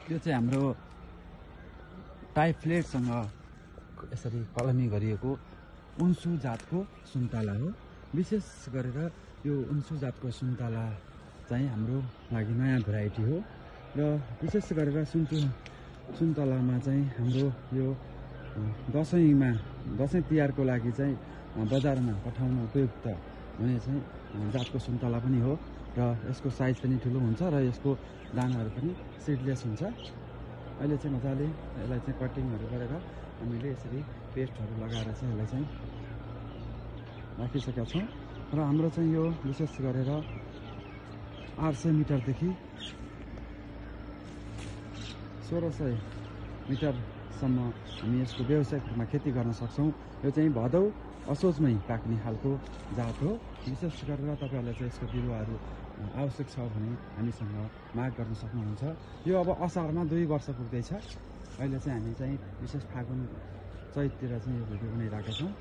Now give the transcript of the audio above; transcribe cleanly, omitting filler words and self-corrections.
यो चाहिँ हाम्रो टाइफ्लेटसँग यसरी कलमी गरिएको उन्सु जातको सुन्तला हो। विशेष गरेर यो उन्सु जातको सुन्तला चाहिँ हाम्रो लागि नयाँ भेराइटी हो र विशेष गरेर सुन्तलामा चाहिँ हाम्रो यो दसैँ तिहारको लागि चाहिँ बजारमा पठाउन उपयुक्त हुने चाहिँ जातको सुन्तला पनि हो र यसको साइज पनि ठुलो हुन्छ र यसको दानाहरू पनि सिडलेस हुन्छ। अहिले चाहिँ मजाले यसलाई चाहिँ कटिङहरू गरेर हामीले यसरी पेस्टहरू लगाएर चाहिँ यसलाई चाहिँ राखिसकेका छौँ र हाम्रो चाहिँ यो विशेष गरेर 800 मिटरदेखि 1600 मिटरसम्म हामी यसको व्यावसायिक रूपमा खेती गर्न सक्छौँ। यो चाहिँ भदौ असोजमै पाक्ने खालको जात हो। विशेष गरेर तपाईँहरूलाई चाहिँ यसको बिरुवाहरू आवश्यक छ भने हामीसँग माग गर्न सक्नुहुन्छ। यो अब असारमा 2 वर्ष पुग्दैछ। अहिले चाहिँ हामी चाहिँ विशेष फागुन चैततिर चाहिँ यो भिडियो बनाइरहेका छौँ।